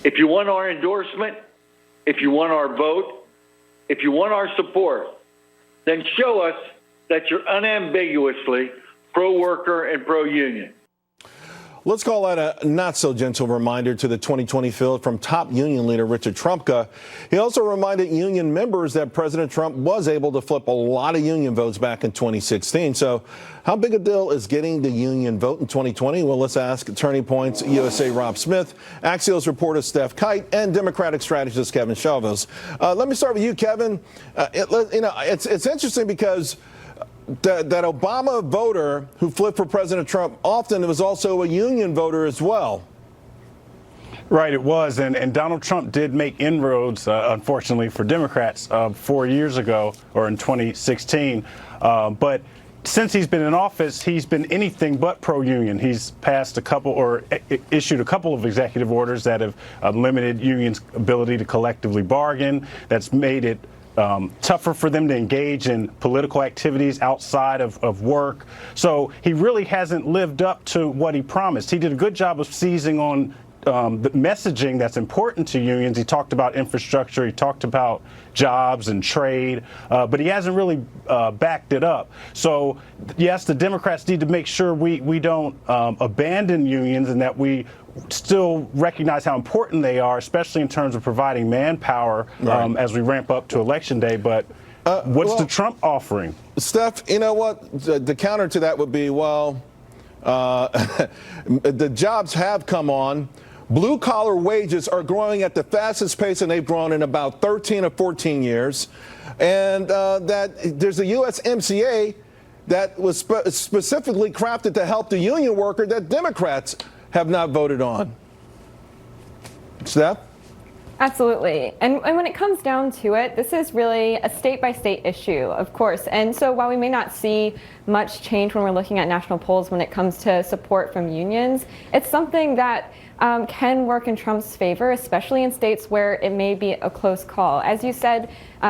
If you want our endorsement, if you want our vote, if you want our support, then show us that you're unambiguously pro-worker and pro-union. Let's call that a not-so-gentle reminder to the 2020 field from top union leader Richard Trumka. He also reminded union members that President Trump was able to flip a lot of union votes back in 2016. So how big a deal is getting the union vote in 2020? Well, let's ask Turning Point's USA Rob Smith, Axios reporter Steph Kite, and Democratic strategist Kevin Chavez. Let me start with you, Kevin. It's interesting because that Obama voter who flipped for President Trump often was also a union voter as well. Right, it was. And Donald Trump did make inroads, unfortunately, for Democrats 4 years ago or in 2016. But since he's been in office, he's been anything but pro-union. He's passed a couple or issued a couple of executive orders that have limited unions' ability to collectively bargain. That's made it tougher for them to engage in political activities outside of work. So he really hasn't lived up to what he promised. He did a good job of seizing on the messaging that's important to unions. He talked about infrastructure, he talked about jobs and trade, but he hasn't really backed it up. So yes, the Democrats need to make sure we don't abandon unions and that we still recognize how important they are, especially in terms of providing manpower as we ramp up to Election Day. But what's the Trump offering? Steph, you know what? The counter to that would be, well, the jobs have come on. Blue-collar wages are growing at the fastest pace than they've grown in about 13 or 14 years. And that there's a USMCA that was specifically crafted to help the union worker that Democrats have not voted on. Steph? Absolutely. And when it comes down to it, this is really a state-by-state issue, of course. And so while we may not see much change when we're looking at national polls when it comes to support from unions, it's something that can work in Trump's favor, especially in states where it may be a close call. As you said,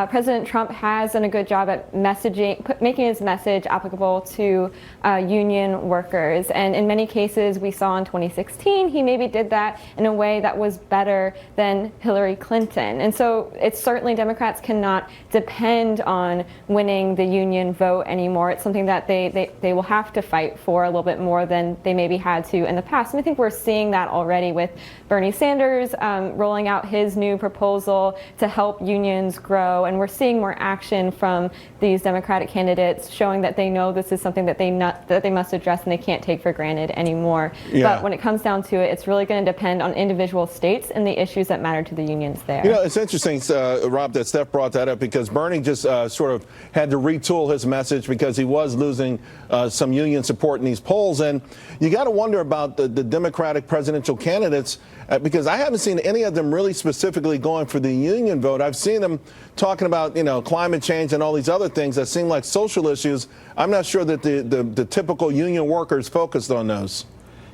President Trump has done a good job at making his message applicable to union workers. And in many cases, we saw in 2016, he maybe did that in a way that was better than Hillary Clinton. And so it's certainly Democrats cannot depend on winning the union vote anymore. It's something that they will have to fight for a little bit more than they maybe had to in the past. And I think we're seeing that already with Bernie Sanders rolling out his new proposal to help unions grow. And we're seeing more action from these Democratic candidates showing that they know this is something that they must address and they can't take for granted anymore. Yeah. But when it comes down to it, it's really going to depend on individual states and the issues that matter to the unions there. You know, it's interesting, Rob, that Steph brought that up because Bernie just sort of had to retool his message because he was losing some union support in these polls. And you got to wonder about the Democratic presidential candidates because I haven't seen any of them really specifically going for the union vote. I've seen them talking about, climate change and all these other things that seem like social issues. I'm not sure that the typical union workers focused on those.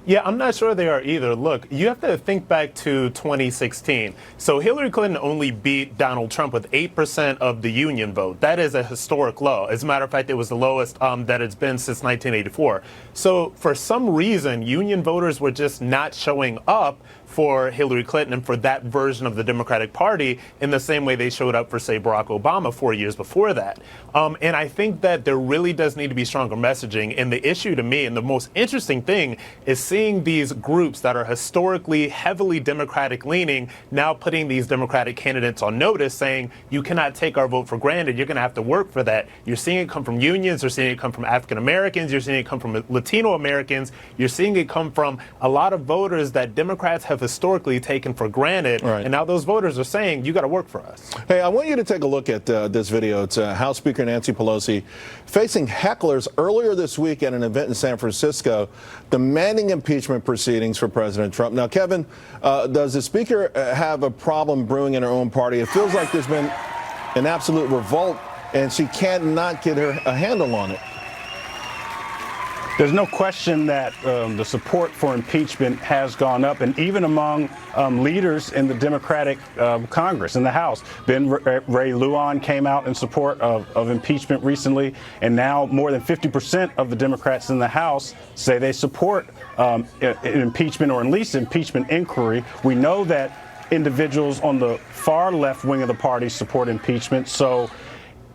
Yeah, I'm not sure they are either. Look, you have to think back to 2016. So Hillary Clinton only beat Donald Trump with 8% of the union vote. That is a historic low. As a matter of fact, it was the lowest that it's been since 1984. So for some reason, union voters were just not showing up for Hillary Clinton and for that version of the Democratic Party in the same way they showed up for, say, Barack Obama 4 years before that. And I think that there really does need to be stronger messaging. And the issue to me, and the most interesting thing, is seeing these groups that are historically heavily Democratic leaning now putting these Democratic candidates on notice saying, you cannot take our vote for granted. You're going to have to work for that. You're seeing it come from unions. You're seeing it come from African Americans. You're seeing it come from Latino Americans. You're seeing it come from a lot of voters that Democrats have historically taken for granted. Right. And now those voters are saying, you got to work for us. Hey, I want you to take a look at this video. It's House Speaker Nancy Pelosi facing hecklers earlier this week at an event in San Francisco demanding impeachment proceedings for President Trump. Now, Kevin, does the speaker have a problem brewing in her own party? It feels like there's been an absolute revolt and she cannot get a handle on it. There's no question that the support for impeachment has gone up, and even among leaders in the Democratic Congress, in the House. Ben Ray Lujan came out in support of impeachment recently, and now more than 50% of the Democrats in the House say they support an impeachment or at least impeachment inquiry. We know that individuals on the far left wing of the party support impeachment. So,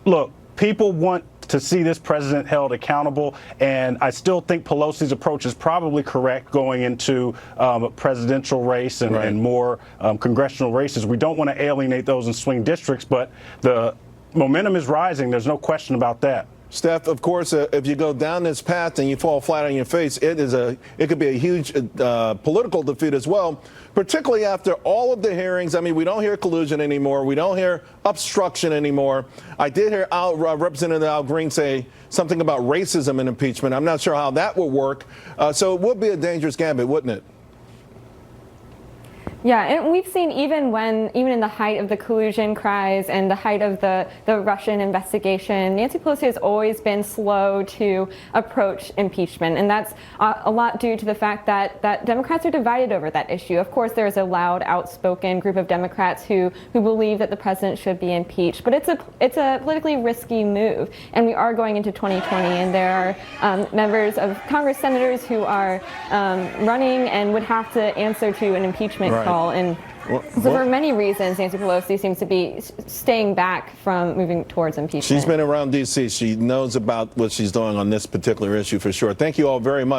look, people want to see this president held accountable, and I still think Pelosi's approach is probably correct going into a presidential race and more congressional races. We don't want to alienate those in swing districts, but the momentum is rising. There's no question about that. Steph, of course, if you go down this path and you fall flat on your face, it could be a huge political defeat as well, particularly after all of the hearings. I mean, we don't hear collusion anymore. We don't hear obstruction anymore. I did hear Representative Al Green say something about racism in impeachment. I'm not sure how that will work. So it would be a dangerous gambit, wouldn't it? Yeah, and we've seen even in the height of the collusion cries and the height of the Russian investigation, Nancy Pelosi has always been slow to approach impeachment. And that's a lot due to the fact that Democrats are divided over that issue. Of course, there is a loud, outspoken group of Democrats who believe that the president should be impeached. But it's a politically risky move. And we are going into 2020, and there are members of Congress, senators who are running and would have to answer to an impeachment call. And so for many reasons, Nancy Pelosi seems to be staying back from moving towards impeachment. She's been around D.C. She knows about what she's doing on this particular issue for sure. Thank you all very much.